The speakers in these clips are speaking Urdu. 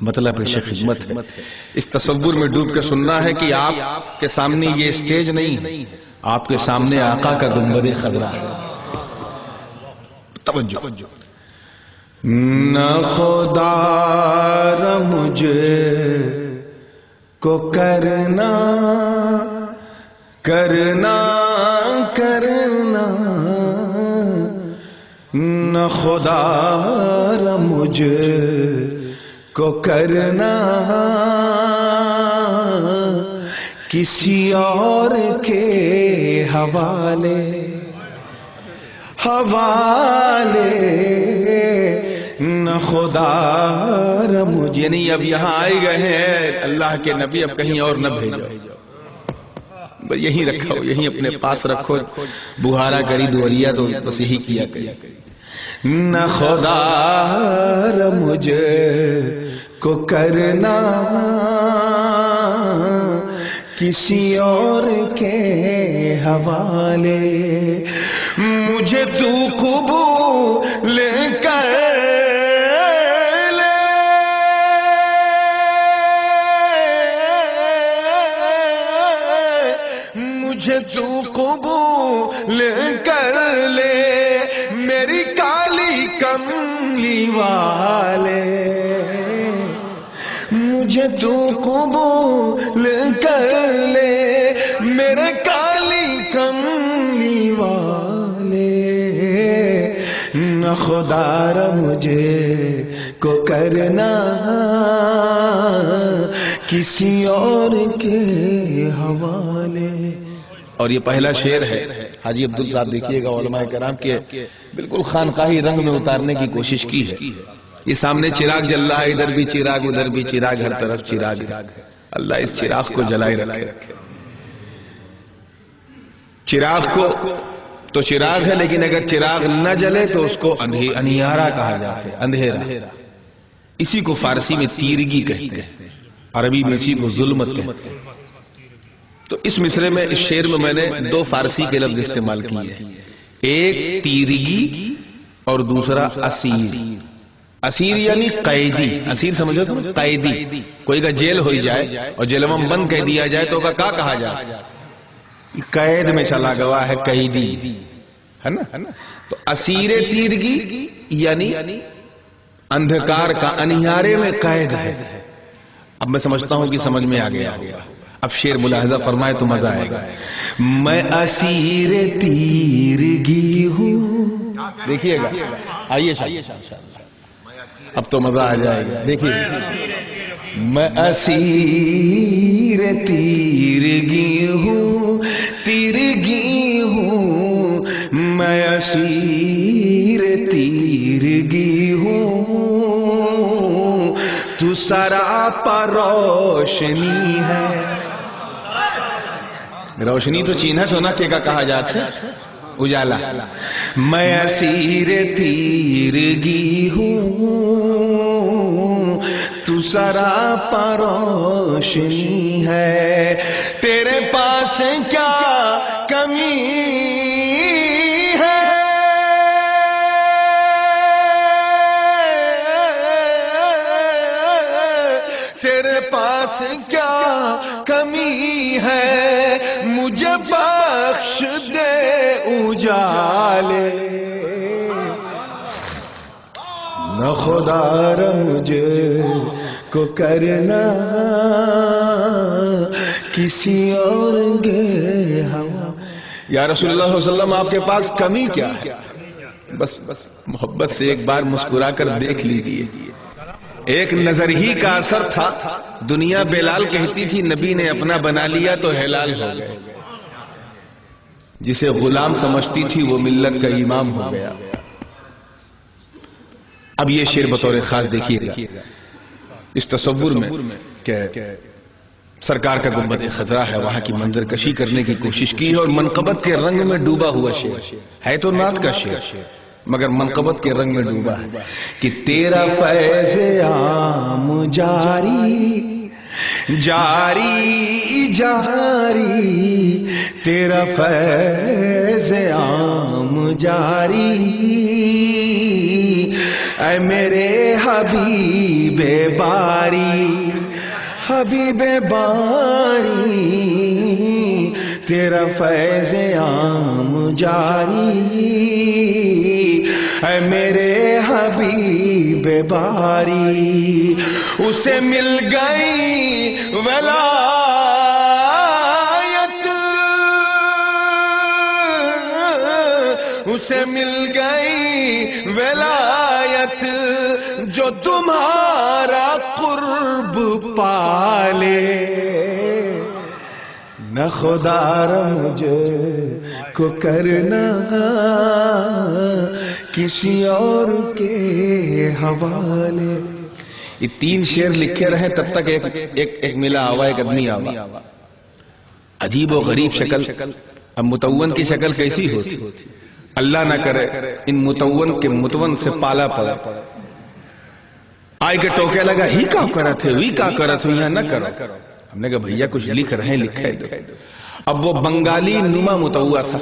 مطلب پیش خدمت ہے. اس تصور میں ڈوب کے سننا ہے کہ آپ کے سامنے یہ اسٹیج نہیں، آپ کے سامنے آقا کا گنبد خضرا ہے. توجہ. نہ خدا مجھے کو کرنا کرنا کرنا، نہ خدا مجھے کو کرنا کسی اور کے حوالے نہ خدا مجھے. یعنی اب یہاں آئے گئے ہیں اللہ کے نبی، اب کہیں اور نہ بھیجو، یہیں رکھو، یہیں اپنے پاس رکھو. بہارا کری دوریا تو بس یہی کیا کری. نہ خدا مجھے کو کرنا کسی اور کے حوالے، مجھے تو قبول کر لے، مجھے تو قبول کر لے میری کالی کملی والے، مجھے تو قبول کر لے میرے کالی کملی والے. نہ خدا مجھے کو کرنا کسی اور کے حوالے. اور یہ پہلا شعر ہے. حاجی عبدال صاحب دیکھیے گا علماء کرام کے بالکل خانقاہی رنگ میں اتارنے کی کوشش کی ہے. یہ سامنے چراغ جل رہا ہے، ادھر بھی چراغ ادھر بھی چراغ، ہر طرف چراغ ہے. اللہ اس چراغ کو جلائے رکھے. چراغ کو تو چراغ ہے، لیکن اگر چراغ نہ جلے تو اس کو انہیارا کہا جاتا ہے، اندھیرا. اسی کو فارسی میں تیرگی کہتے ہیں، عربی میں اسی کو ظلمت کہتے ہیں. تو اس مصرے میں، اس شعر میں نے دو فارسی کے لفظ استعمال کیے ہیں، ایک تیرگی اور دوسرا اسیر. اسیر یعنی قیدی. اسیر سمجھو تو قیدی. کوئی کا جیل ہوئی جائے اور جیل میں بند کہہ دیا جائے تو کیا کہا جائے؟ قید میں چلا گوا ہے، قیدی ہے نا. تو اسیر تیرگی یعنی اندھکار کا، انہیارے میں قید ہے. اب میں سمجھتا ہوں کہ سمجھ میں آ گیا. اب شعر ملاحظہ فرمائے تو مزہ آئے گا. میں اسیر تیرگی ہوں. دیکھیے گا، آئیے اب تو مزہ آ جائے گا. دیکھیے، میں اسیر تیرگی ہوں، تیرگی ہوں، میں اسیر تیرگی ہوں، تو سراپا روشنی ہے. روشنی تو چینہ سونا کے کا کہا جاتا ہے، اجالا. میں اسیر تیرگی ہوں، تو سراپا روشنی ہے. تیرے پاس کیا کمی ہے، تیرے پاس کیا کمی ہے، مجھے بخش دے اجالے. نہ خدا مجھے کو کرنا کسی اور کے ہوا. یا رسول اللہ صلی اللہ علیہ وسلم، آپ کے پاس کمی کیا ہے؟ بس محبت سے ایک بار مسکرا کر دیکھ لیجئے. ایک نظر ہی کا اثر تھا. دنیا بلال کہتی تھی، نبی نے اپنا بنا لیا تو حلال ہو گئے. جسے غلام سمجھتی تھی وہ ملت کا امام ہو گیا. اب یہ شعر بطور خاص دیکھیے گا. اس تصور میں کہ سرکار کا گنبد خضرا ہے، وہاں کی منظر کشی کرنے کی کوشش کی ہے، اور منقبت کے رنگ میں ڈوبا ہوا شعر ہے. تو نعت کا شعر مگر منقبت کے رنگ میں ڈوبا ہے. کہ تیرا فیض عام جاری جاری جاری، تیرا فیض عام جاری، اے میرے حبیب باری حبیب باری تیرا فیض عام جاری، اے میرے حبیب باری، اسے مل گئی ولایت، اسے مل گئی ولایت، جو تمہارا قرب پالے، نہ خدا را مجھے کو کرنا کسی اور کے حوالے۔ یہ 3 شعر لکھے رہے تب تک ایک ملا آوا، ایک آدمی آوا، عجیب و غریب شکل۔ اب متون کی شکل کیسی ہوتی؟ اللہ نہ کرے ان متون کے متون سے پالا پڑا، آئے کے ٹوکے لگا، ہی کا کرت ہے، وی کا کرت ہے، یہاں نہ کرو۔ ہم نے کہا بھئیہ کچھ لکھ رہے ہیں، لکھے دو۔ اب وہ بنگالی نما متوا تھا،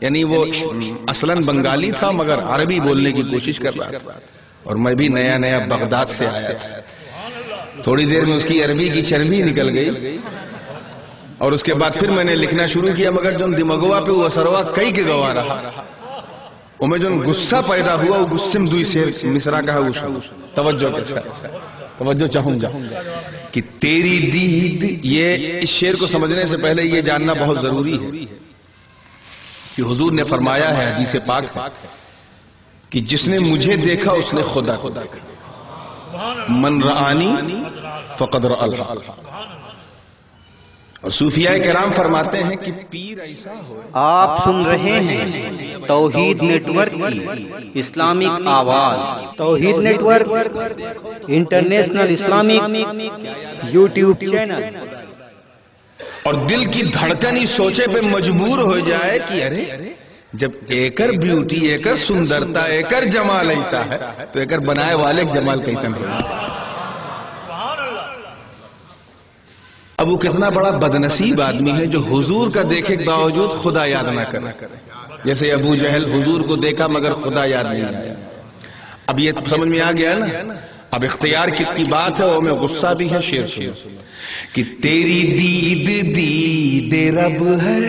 یعنی وہ اصلاً بنگالی تھا مگر عربی بولنے کی کوشش کر رہا تھا، اور میں بھی نیا نیا بغداد سے آیا تھا۔ تھوڑی دیر میں اس کی عربی کی چربی نکل گئی، اور اس کے بعد پھر میں نے لکھنا شروع کیا، مگر جو دماغوا پہ وہ سروا کئی کے گوا رہا، وہ میں جو غصہ پیدا ہوا، وہ غصے میں دوئی شعر مصرع کا ہے، توجہ کے ساتھ توجہ چاہوں گا کہ تیری دید، یہ اس شعر کو سمجھنے سے پہلے یہ جاننا بہت ضروری ہے کہ حضور نے فرمایا ہے، حدیث پاک ہے کہ جس نے مجھے دیکھا اس نے خدا کو دیکھا، من رآنی فقد رأى الحق۔ اور صوفیاء کرام فرماتے ہیں کہ پیر ایسا ہو۔ آپ سن رہے ہیں توحید نیٹ ورک کی اسلامک آواز، Tawheed network international Islamic YouTube channel. اور دل کی دھڑکن اس سوچے پہ مجبور ہو جائے کہ ارے جب ایکر بیوٹی، ایکر سندرتا، ایکر جمال ایسا ہے تو ایکر بنائے والے جمال کیسن ہو۔ اب وہ کتنا بڑا بدنصیب آدمی ہے جو حضور کا دیکھے کے باوجود خدا یاد نہ کرے، جیسے ابو جہل حضور کو دیکھا مگر خدا یاد نہیں آیا۔ اب یہ سمجھ میں آ گیا نا، اب اختیار کی بات ہے، اور میں غصہ بھی ہے، شعر سنو کہ تیری دید دید رب ہے،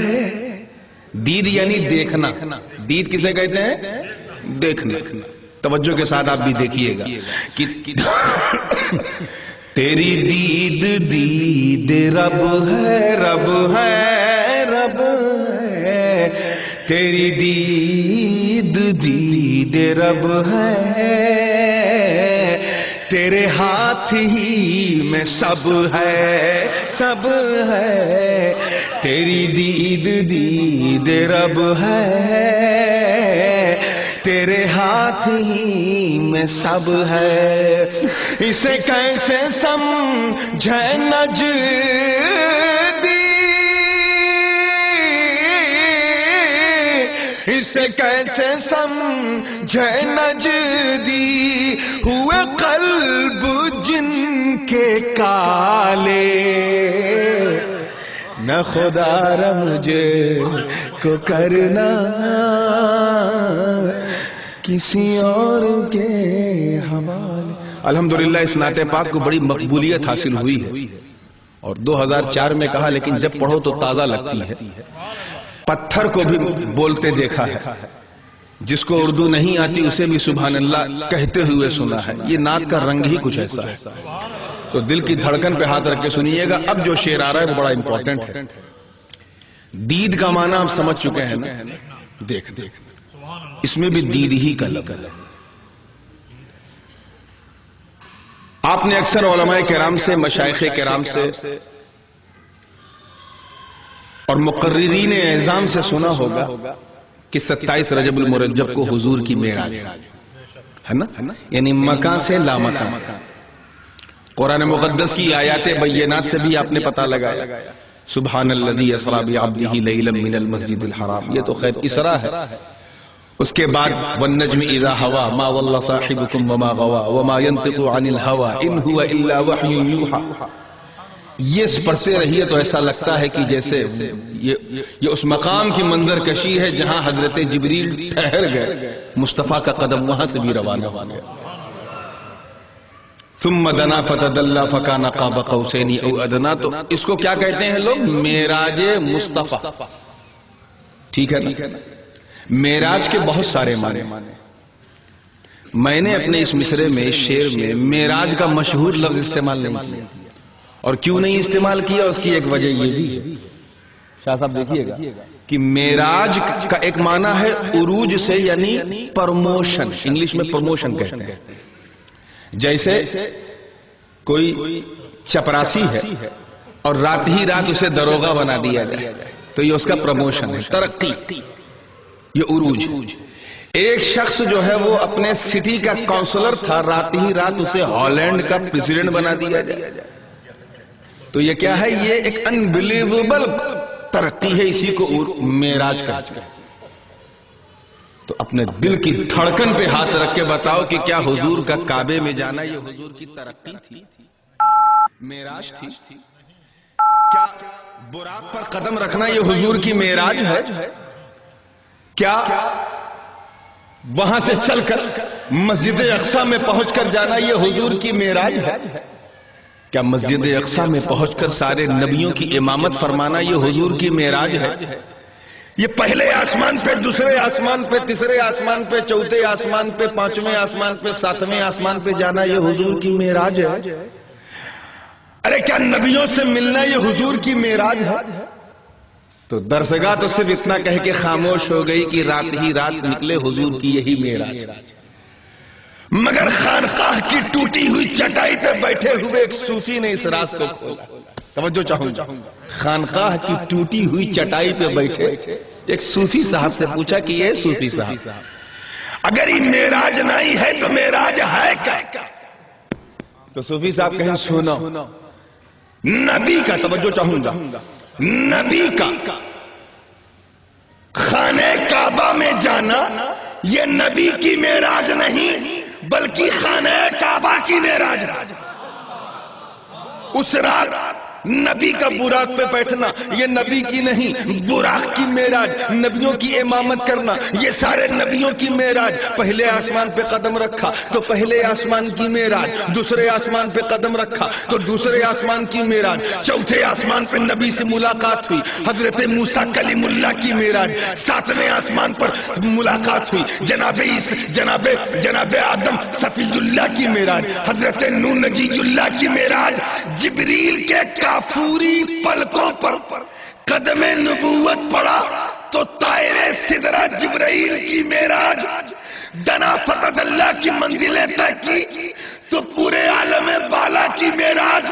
دید یعنی دیکھنا، دید کسے کہتے ہیں؟ دیکھنا۔ توجہ کے ساتھ آپ بھی دیکھیے گا کہ تیری دید دید رب ہے، رب ہے، رب ہے، تیری دید دید رب ہے، تیرے ہاتھ ہی میں سب ہے، سب ہے، تیری دید دید رب ہے، تیرے ہاتھ ہی میں سب ہے، اسے کیسے سمجھے نجدی، اسے کیسے سمجھے نجدی، ہوئے قلب جن کے کالے، نہ خدا را مجھے کو کرنا کسی اور کے حوالے۔ الحمدللہ اس نعت پاک کو بڑی مقبولیت حاصل ہوئی ہے، اور 2004 میں کہا لیکن جب پڑھو تو تازہ لگتی ہے۔ پتھر کو بھی بولتے دیکھا ہے، جس کو اردو نہیں آتی اسے بھی سبحان اللہ کہتے ہوئے سنا ہے۔ یہ نعت کا رنگ ہی کچھ ایسا ہے، تو دل کی دھڑکن پہ ہاتھ رکھ کے سنیے گا۔ اب جو شعر آ رہا ہے وہ بڑا امپورٹنٹ ہے۔ دید کا معنی آپ سمجھ چکے ہیں نا، دیکھ اس میں بھی دید ہی کا لفظ ہے۔ آپ نے اکثر علماء کرام سے، مشائخ کرام سے اور مقررین اعظام سے سنا ہوگا کہ 27 رجب المرجب کو حضور کی معراج ہے نا، یعنی مکان سے لا مکان۔ قرآن مقدس کی آیات بینات سے بھی آپ نے پتہ لگایا، سبحان الذی اسری بعبدہ لیلا من المسجد الحرام، یہ تو خیر اسرا ہے۔ اس کے بعد والنجم اذا ہوا ما ضل صاحبکم وما غوا وما ينطق عن الهوى ان هو الا وحی یوحی۔ یہ پڑھتے رہیے تو ایسا لگتا ہے کہ جیسے یہ اس مقام کی منظر کشی ہے جہاں حضرت جبریل ٹھہر گئے، مصطفیٰ کا قدم وہاں سے بھی روانہ ہو گیا۔ ثم دنا فتدلى فكان قاب قوسين او ادنى. تو اس کو کیا کہتے ہیں لوگ؟ معراج مصطفیٰ. ٹھیک ہے نا؟ معراج کے بہت سارے معنی. میں نے اپنے اس مصرے میں، اس شعر میں معراج کا مشہور لفظ استعمال نہیں کیا. اور کیوں نہیں استعمال کیا؟ اس کی ایک وجہ یہ بھی ہے، شاہ صاحب دیکھیے گا، کہ معراج کا ایک معنی ہے عروج سے، یعنی پروموشن. انگلش میں پروموشن کہتے ہیں. جیسے کوئی چپراسی ہے اور رات ہی رات اسے دروغہ بنا دیا جائے تو یہ اس کا پروموشن ہے، ترقی، یہ عروج. ایک شخص جو ہے وہ اپنے سٹی کا کونسلر تھا، رات ہی رات اسے ہالینڈ کا پریزیڈنٹ بنا دیا جائے تو یہ کیا ہے؟ یہ ایک انبلیویبل ترقی ہے. اسی کو معراج کہتے ہیں. تو اپنے دل کی دھڑکن پہ ہاتھ رکھ کے بتاؤ کہ کیا حضور کا کعبے میں جانا یہ حضور کی ترقی تھی، معراج تھی؟ کیا براق پر قدم رکھنا یہ حضور کی معراج ہے؟ کیا وہاں سے چل کر مسجد اقصی میں پہنچ کر جانا یہ حضور کی معراج ہے؟ کیا مسجد اقصی میں پہنچ کر سارے نبیوں کی امامت فرمانا یہ حضور کی معراج ہے؟ یہ پہلے آسمان پہ، دوسرے آسمان پہ، تیسرے آسمان پہ، چوتھے آسمان پہ، پانچویں آسمان پہ، ساتویں آسمان پہ جانا یہ حضور کی معراج ہے؟ ارے کیا نبیوں سے ملنا یہ حضور کی معراج ہے؟ تو درسگاہ تو صرف اتنا کہہ کے خاموش ہو گئی کہ رات ہی رات نکلے حضور کی یہی معراج. مگر خانقاہ کی ٹوٹی ہوئی چٹائی پہ بیٹھے ہوئے ایک صوفی نے اس راز کو کھولا. توجہ چاہوں گا. خانقاہ کی ٹوٹی ہوئی چٹائی پہ بیٹھے ایک صوفی صاحب سے پوچھا کہ یہ صوفی صاحب، اگر یہ معراج نہیں ہے تو معراج ہے کیا؟ تو صوفی صاحب کہیں سنو، نبی کا، توجہ چاہوں گا، نبی کا خانہ کعبہ میں جانا یہ نبی کی معراج نہیں بلکہ خانہ کعبہ کی معراج. اس رات نبی کا براق پہ بیٹھنا یہ نبی کی نہیں، براق کی معراج. نبیوں کی امامت کرنا یہ سارے نبیوں کی معراج. پہلے آسمان پہ قدم رکھا تو پہلے آسمان کی معراج، دوسرے آسمان پہ قدم رکھا تو دوسرے آسمان کی معراج، چوتھے آسمان پہ نبی سے ملاقات ہوئی، حضرت موسیٰ کلیم اللہ کی معراج. ساتویں آسمان پر ملاقات ہوئی، جناب آدم صفی اللہ کی معراج، حضرت نوح نجی اللہ کی معراج. جبریل کے کافوری پلکوں پر قدم نبوت پڑا تو طائر سدرہ جبرائیل کی معراج. دنا فتد اللہ کی منزلیں طے کی تو پورے عالم بالا کی معراج.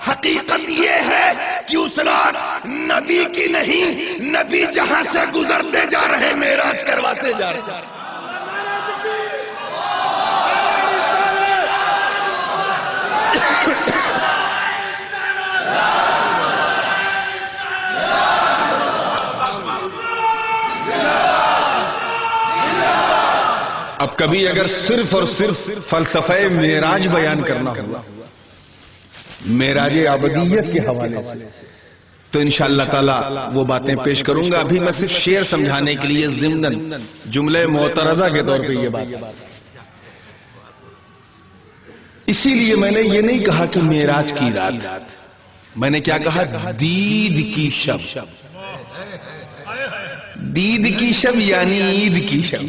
حقیقت یہ ہے کہ اس رات نبی کی نہیں، نبی جہاں سے گزرتے جا رہے معراج کرواتے جا رہے. اب کبھی اگر صرف اور صرف فلسفہ معراج بیان کرنا ہوا، معراج ابدیت کے حوالے سے، تو انشاءاللہ تعالی وہ باتیں پیش کروں گا. ابھی میں صرف شعر سمجھانے کے لیے ضمناً جملے معترضہ کے طور پہ یہ بات. اسی لیے میں نے یہ نہیں کہا کہ معراج کی رات، میں نے کیا کہا؟ دید کی شب. دید کی شب یعنی عید کی شب،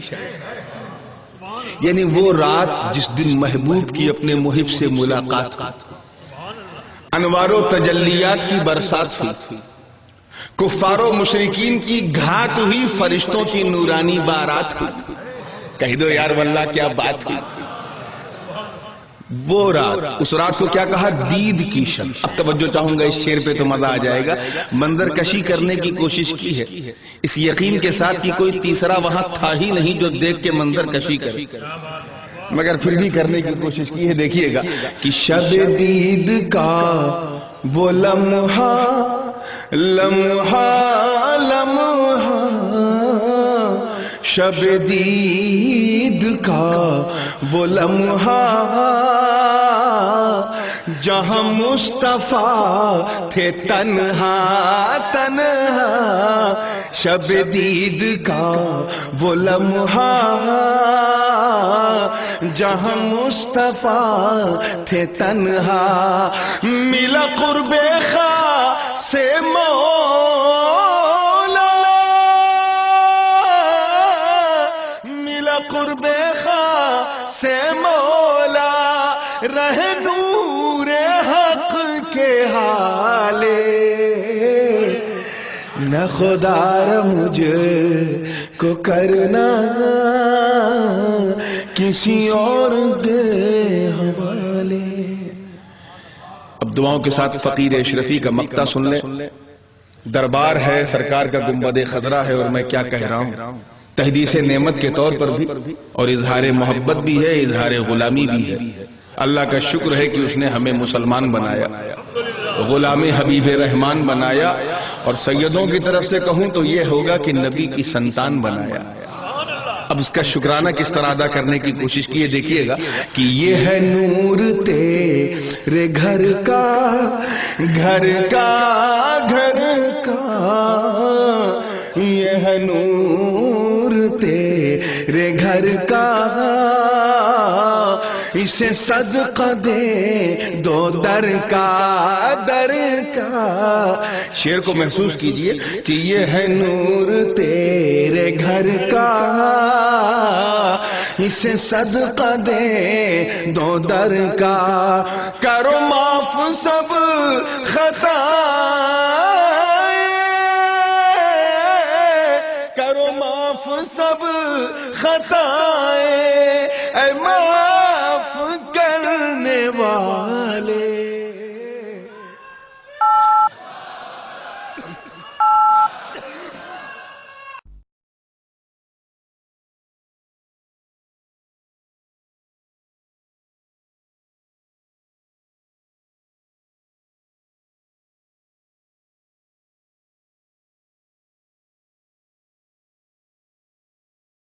یعنی وہ رات جس دن محبوب کی اپنے محب سے ملاقات ہوئی، انوار و تجلیات کی برسات ہوئی، کفار و مشرکین کی گھات ہوئی، فرشتوں کی نورانی بارات ہوئی. کہہ دو یار واللہ کیا بات ہوئی. وہ رات، اس رات کو کیا کہا؟ دید کی شب. اب توجہ چاہوں گا اس شعر پہ تو مزہ آ جائے گا. منظر کشی کرنے کی کوشش کی ہے اس یقین کے ساتھ کہ کوئی تیسرا وہاں تھا ہی نہیں جو دیکھ کے منظر کشی کرے، مگر پھر بھی کرنے کی کوشش کی ہے. دیکھیے گا کہ شب دید کا وہ لمحہ لمحہ لمحہ، شب دید کا وہ لمحہ جہاں مصطفیٰ تھے تنہا تنہا، شب دید کا وہ لمحہ، جہاں مصطفیٰ تھے تنہا، ملا قرب خاص سے مولا، ملا قرب خاص سے مولا، رہے نور حق کے حالے، نہ خدا مجھے کو کرنا کسی اور دے حوالے۔ اب دعاؤں کے ساتھ فقیر اشرفی کا مقطع سن لیں۔ دربار ہے سرکار کا گنبد خضرا ہے، اور میں کیا کہہ رہا ہوں، تحدیث نعمت کے طور پر بھی، اور اظہار محبت بھی ہے، اظہار غلامی بھی ہے۔ اللہ کا شکر ہے کہ اس نے ہمیں مسلمان بنایا، غلام حبیب رحمان بنایا، اور سیدوں کی طرف سے کہوں تو یہ ہوگا کہ نبی کی سنتان بنایا۔ اب اس کا شکرانہ کس طرح ادا کرنے کی کوشش کیے، دیکھیے گا کہ یہ ہے نور تیرے گھر کا، گھر کا، گھر کا، یہ ہے نور تیرے گھر کا، اسے صدقہ دے دو در کا، در کا۔ شعر کو محسوس کیجئے کہ یہ ہے نور تیرے گھر کا، اسے صدقہ دے دو در کا، کرو معاف سب خطا